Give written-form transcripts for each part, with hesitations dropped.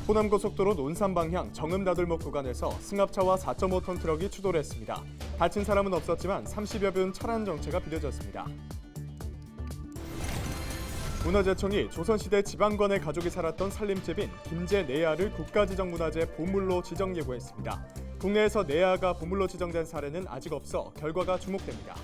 호남고속도로 논산 방향 정읍나들목 구간에서 승합차와 4.5톤 트럭이 추돌 했습니다. 다친 사람은 없었지만 30여 분 차량 정체가 비려졌습니다. 문화재청이 조선시대 지방관의 가족이 살았던 살림집인 김제 내야를 국가지정문화재 보물로 지정 예고했습니다. 국내에서 내야가 보물로 지정된 사례는 아직 없어 결과가 주목됩니다.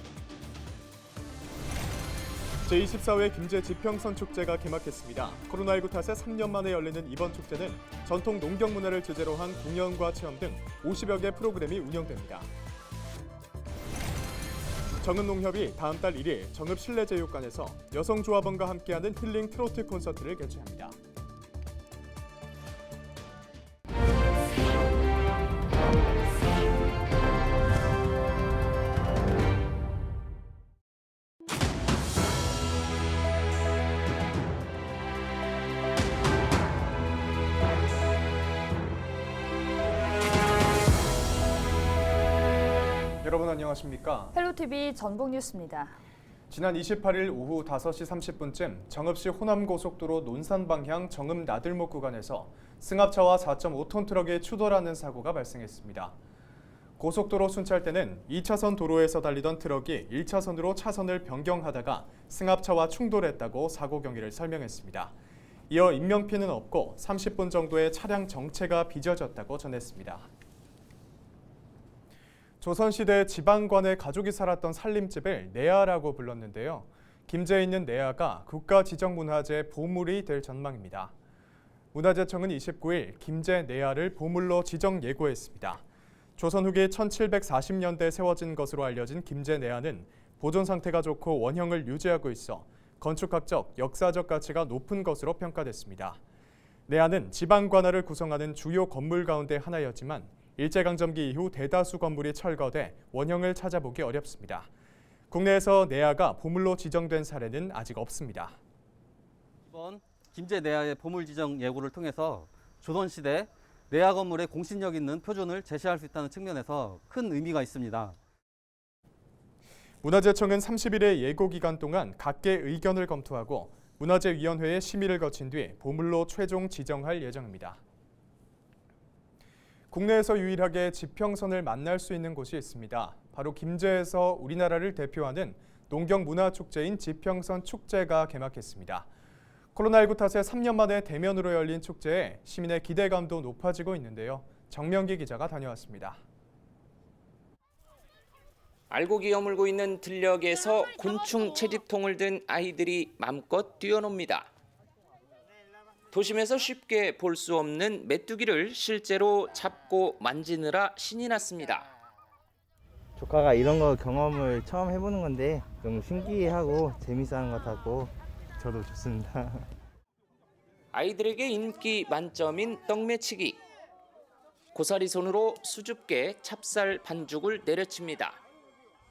제24회 김제 지평선 축제가 개막했습니다. 코로나19 탓에 3년 만에 열리는 이번 축제는 전통 농경 문화를 주제로 한 공연과 체험 등 50여 개 프로그램이 운영됩니다. 정읍농협이 다음 달 1일 정읍실내체육관에서 여성조합원과 함께하는 힐링 트로트 콘서트를 개최합니다. 여러분 안녕하십니까? 헬로티비 전북뉴스입니다. 지난 28일 오후 5시 30분쯤 정읍시 호남고속도로 논산 방향 정읍나들목 구간에서 승합차와 4.5톤 트럭이 추돌하는 사고가 발생했습니다. 고속도로 순찰 때는 2차선 도로에서 달리던 트럭이 1차선으로 차선을 변경하다가 승합차와 충돌했다고 사고 경위를 설명했습니다. 이어 인명피해는 없고 30분 정도의 차량 정체가 빚어졌다고 전했습니다. 조선시대 지방관의 가족이 살았던 살림집을 내야라고 불렀는데요. 김제에 있는 내야가 국가지정문화재 보물이 될 전망입니다. 문화재청은 29일 김제 내야를 보물로 지정 예고했습니다. 조선 후기 1740년대에 세워진 것으로 알려진 김제 내야는 보존 상태가 좋고 원형을 유지하고 있어 건축학적, 역사적 가치가 높은 것으로 평가됐습니다. 내야는 지방관할을 구성하는 주요 건물 가운데 하나였지만 일제강점기 이후 대다수 건물이 철거돼 원형을 찾아보기 어렵습니다. 국내에서 내야가 보물로 지정된 사례는 아직 없습니다. 이번 김제 내야의 보물 지정 예고를 통해서 조선시대 내야 건물의 공신력 있는 표준을 제시할 수 있다는 측면에서 큰 의미가 있습니다. 문화재청은 30일의 예고 기간 동안 각계 의견을 검토하고 문화재위원회의 심의를 거친 뒤 보물로 최종 지정할 예정입니다. 국내에서 유일하게 지평선을 만날 수 있는 곳이 있습니다. 바로 김제에서 우리나라를 대표하는 농경문화축제인 지평선 축제가 개막했습니다. 코로나19 탓에 3년 만에 대면으로 열린 축제에 시민의 기대감도 높아지고 있는데요. 정명기 기자가 다녀왔습니다. 알곡이 여물고 있는 들녘에서 곤충 채집통을 든 아이들이 맘껏 뛰어놉니다. 도심에서 쉽게 볼 수 없는 메뚜기를 실제로 잡고 만지느라 신이 났습니다. 조카가 이런 거 경험을 처음 해보는 건데 너무 신기하고 재밌어하는 것 같고 저도 좋습니다. 아이들에게 인기 만점인 떡매치기. 고사리 손으로 수줍게 찹쌀 반죽을 내려칩니다.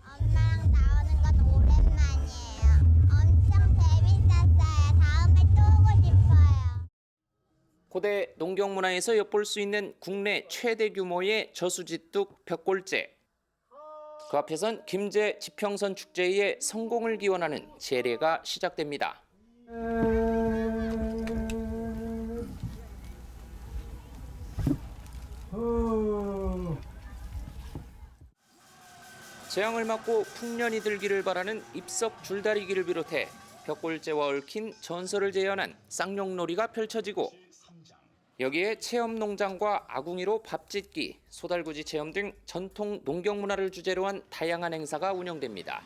엄마랑 나오는 건 오랜만이에요. 엄청 재밌었어요. 다음에 또 오고 싶어요. 고대 농경문화에서 엿볼 수 있는 국내 최대 규모의 저수지뚝 벽골제. 그 앞에선 김제 지평선 축제의 성공을 기원하는 제례가 시작됩니다. 재앙을 막고 풍년이 들기를 바라는 입석 줄다리기를 비롯해 벽골제와 얽힌 전설을 재현한 쌍용놀이가 펼쳐지고 여기에 체험농장과 아궁이로 밥짓기, 소달구지 체험 등 전통 농경문화를 주제로 한 다양한 행사가 운영됩니다.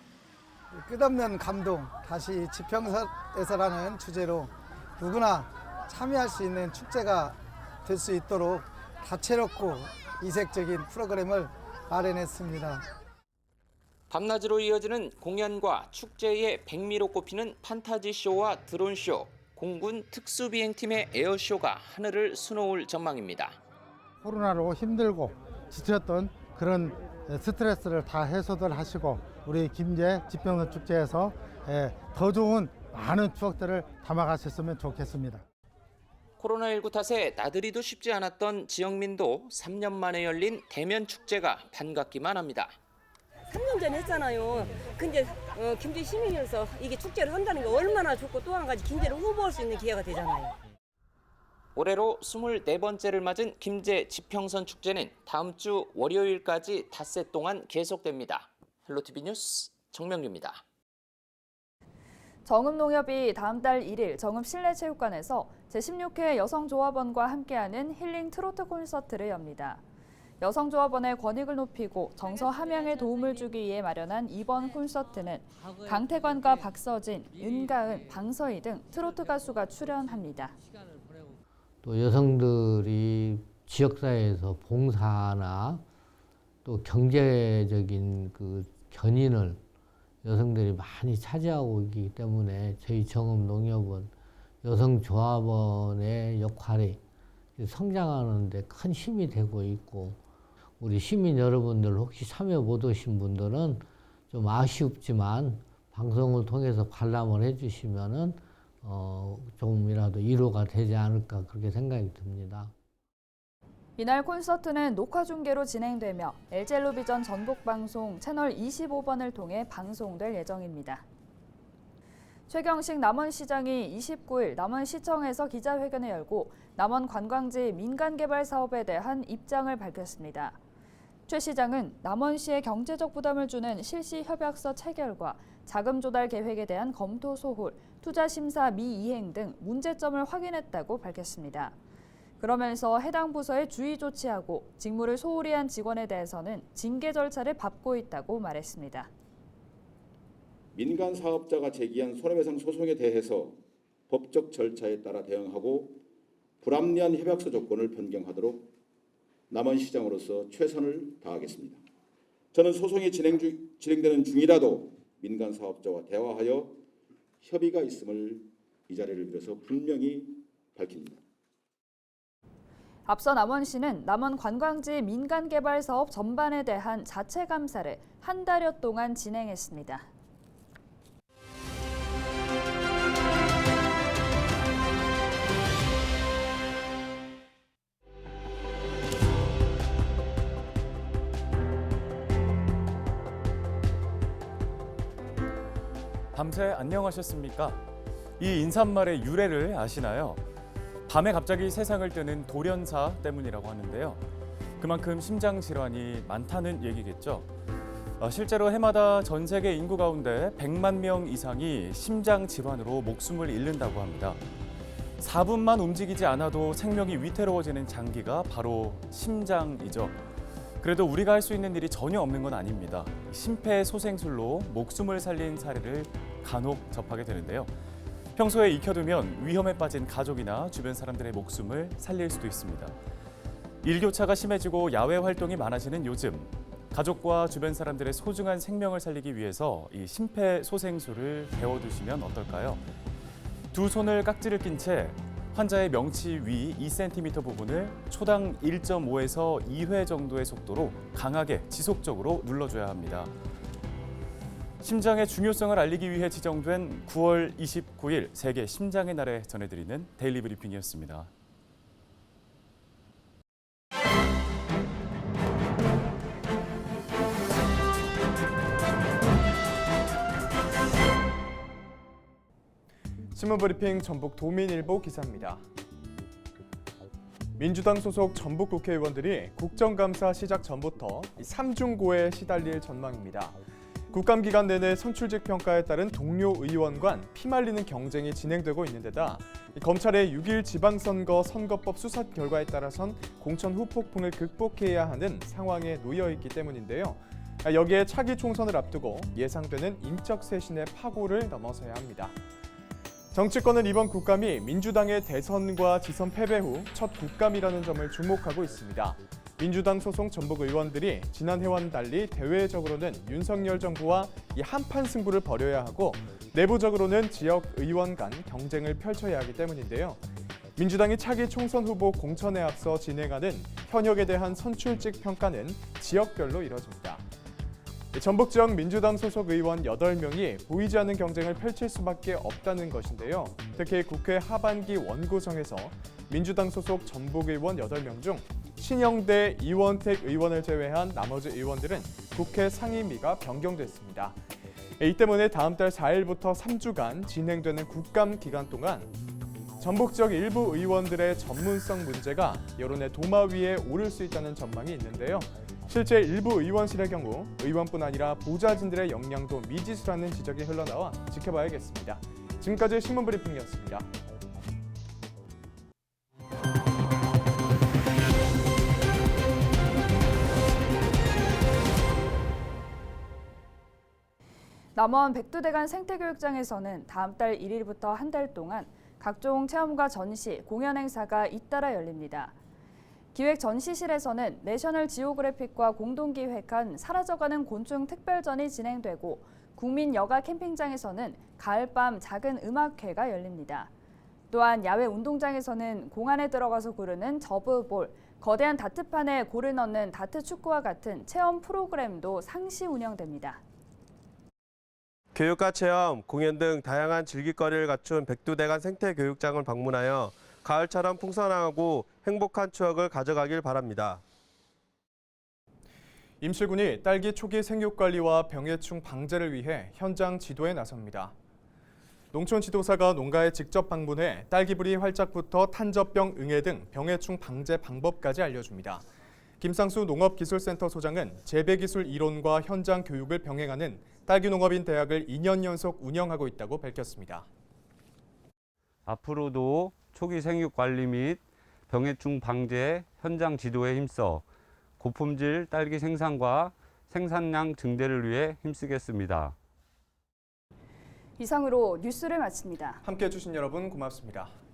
끝없는 감동, 다시 지평선에서라는 주제로 누구나 참여할 수 있는 축제가 될 수 있도록 다채롭고 이색적인 프로그램을 마련했습니다. 밤낮으로 이어지는 공연과 축제의 백미로 꼽히는 판타지 쇼와 드론 쇼, 공군 특수비행팀의 에어쇼가 하늘을 수놓을 전망입니다. 코로나로 힘들고 지쳤던 그런 스트레스를 다 해소들 하시고 우리 김제 지평선 축제에서 더 좋은 많은 추억들을 담아가셨으면 좋겠습니다. 코로나19 탓에 나들이도 쉽지 않았던 지역민도 3년 만에 열린 대면 축제가 반갑기만 합니다. 3년 전에 했잖아요. 근데 김제 시민이어서 이게 축제를 한다는 게 얼마나 좋고 또 한 가지 김제를 홍보할 수 있는 기회가 되잖아요. 올해로 24번째를 맞은 김제 지평선 축제는 다음 주 월요일까지 닷새 동안 계속됩니다. 헬로티비 뉴스 정명규입니다. 정읍농협이 다음 달 1일 정읍실내체육관에서 제16회 여성조합원과 함께하는 힐링 트로트 콘서트를 엽니다. 여성조합원의 권익을 높이고 정서 함양에 도움을 주기 위해 마련한 이번 콘서트는 강태관과 박서진, 윤가은, 방서희 등 트로트 가수가 출연합니다. 또 여성들이 지역사회에서 봉사나 또 경제적인 그 견인을 여성들이 많이 차지하고 있기 때문에 저희 정읍농협은 여성조합원의 역할이 성장하는 데 큰 힘이 되고 있고, 우리 시민 여러분들 혹시 참여 못 오신 분들은 좀 아쉽지만 방송을 통해서 관람을 해주시면은 조금이라도 위로가 되지 않을까 그렇게 생각이 듭니다. 이날 콘서트는 녹화 중계로 진행되며 LG엘로비전 전북방송 채널 25번을 통해 방송될 예정입니다. 최경식 남원시장이 29일 남원시청에서 기자회견을 열고 남원 관광지 민간개발 사업에 대한 입장을 밝혔습니다. 최 시장은 남원시에 경제적 부담을 주는 실시협약서 체결과 자금 조달 계획에 대한 검토 소홀, 투자 심사 미이행 등 문제점을 확인했다고 밝혔습니다. 그러면서 해당 부서에 주의 조치하고 직무를 소홀히 한 직원에 대해서는 징계 절차를 밟고 있다고 말했습니다. 민간 사업자가 제기한 손해배상 소송에 대해서 법적 절차에 따라 대응하고 불합리한 협약서 조건을 변경하도록 남원시장으로서 최선을 다하겠습니다. 저는 소송이 진행되는 중이라도 민간 사업자와 대화하여 협의가 있음을 이 자리를 빌어서 분명히 밝힙니다. 앞서 남원시는 남원 관광지 민간개발 사업 전반에 대한 자체 감사를 한 달여 동안 진행했습니다. 밤새 안녕하셨습니까? 이 인사말의 유래를 아시나요? 밤에 갑자기 세상을 뜨는 돌연사 때문이라고 하는데요. 그만큼 심장 질환이 많다는 얘기겠죠. 실제로 해마다 전 세계 인구 가운데 100만 명 이상이 심장 질환으로 목숨을 잃는다고 합니다. 4분만 움직이지 않아도 생명이 위태로워지는 장기가 바로 심장이죠. 그래도 우리가 할 수 있는 일이 전혀 없는 건 아닙니다. 심폐소생술로 목숨을 살린 사례를 간혹 접하게 되는데요. 평소에 익혀두면 위험에 빠진 가족이나 주변 사람들의 목숨을 살릴 수도 있습니다. 일교차가 심해지고 야외 활동이 많아지는 요즘, 가족과 주변 사람들의 소중한 생명을 살리기 위해서 이 심폐소생술을 배워두시면 어떨까요? 두 손을 깍지를 낀 채 환자의 명치 위 2cm 부분을 초당 1.5에서 2회 정도의 속도로 강하게 지속적으로 눌러줘야 합니다. 심장의 중요성을 알리기 위해 지정된 9월 29일 세계 심장의 날에 전해드리는 데일리 브리핑이었습니다. 신문브리핑 전북 도민일보 기사입니다. 민주당 소속 전북 국회의원들이 국정감사 시작 전부터 삼중고에 시달릴 전망입니다. 국감 기간 내내 선출직 평가에 따른 동료 의원 간 피말리는 경쟁이 진행되고 있는 데다 검찰의 6.1 지방선거 선거법 수사 결과에 따라선 공천 후폭풍을 극복해야 하는 상황에 놓여 있기 때문인데요. 여기에 차기 총선을 앞두고 예상되는 인적 쇄신의 파고를 넘어서야 합니다. 정치권은 이번 국감이 민주당의 대선과 지선 패배 후 첫 국감이라는 점을 주목하고 있습니다. 민주당 소속 전북 의원들이 지난해와는 달리 대외적으로는 윤석열 정부와 이 한판 승부를 벌여야 하고 내부적으로는 지역 의원 간 경쟁을 펼쳐야 하기 때문인데요. 민주당이 차기 총선 후보 공천에 앞서 진행하는 현역에 대한 선출직 평가는 지역별로 이뤄집니다. 전북 지역 민주당 소속 의원 8명이 보이지 않는 경쟁을 펼칠 수밖에 없다는 것인데요. 특히 국회 하반기 원구성에서 민주당 소속 전북 의원 8명 중 신영대 이원택 의원을 제외한 나머지 의원들은 국회 상임위가 변경됐습니다. 이 때문에 다음 달 4일부터 3주간 진행되는 국감 기간 동안 전북 지역 일부 의원들의 전문성 문제가 여론의 도마 위에 오를 수 있다는 전망이 있는데요. 실제 일부 의원실의 경우 의원뿐 아니라 보좌진들의 역량도 미지수라는 지적이 흘러나와 지켜봐야겠습니다. 지금까지 신문브리핑이었습니다. 남원 백두대간 생태교육장에서는 다음 달 1일부터 한 달 동안 각종 체험과 전시, 공연 행사가 잇따라 열립니다. 기획 전시실에서는 내셔널 지오그래픽과 공동 기획한 사라져가는 곤충 특별전이 진행되고 국민 여가 캠핑장에서는 가을밤 작은 음악회가 열립니다. 또한 야외 운동장에서는 공안에 들어가서 구르는 저브볼, 거대한 다트판에 골을 넣는 다트 축구와 같은 체험 프로그램도 상시 운영됩니다. 교육과 체험, 공연 등 다양한 즐길거리를 갖춘 백두대간 생태교육장을 방문하여 가을처럼 풍성하고 행복한 추억을 가져가길 바랍니다. 임실군이 딸기 초기 생육관리와 병해충 방제를 위해 현장 지도에 나섭니다. 농촌 지도사가 농가에 직접 방문해 딸기부리 활짝부터 탄저병 응애 등 병해충 방제 방법까지 알려줍니다. 김상수 농업기술센터 소장은 재배기술 이론과 현장 교육을 병행하는 딸기농업인 대학을 2년 연속 운영하고 있다고 밝혔습니다. 앞으로도 초기 생육 관리 및 병해충 방제 현장 지도에 힘써 고품질 딸기 생산과 생산량 증대를 위해 힘쓰겠습니다. 이상으로 뉴스를 마칩니다. 함께해 주신 여러분 고맙습니다.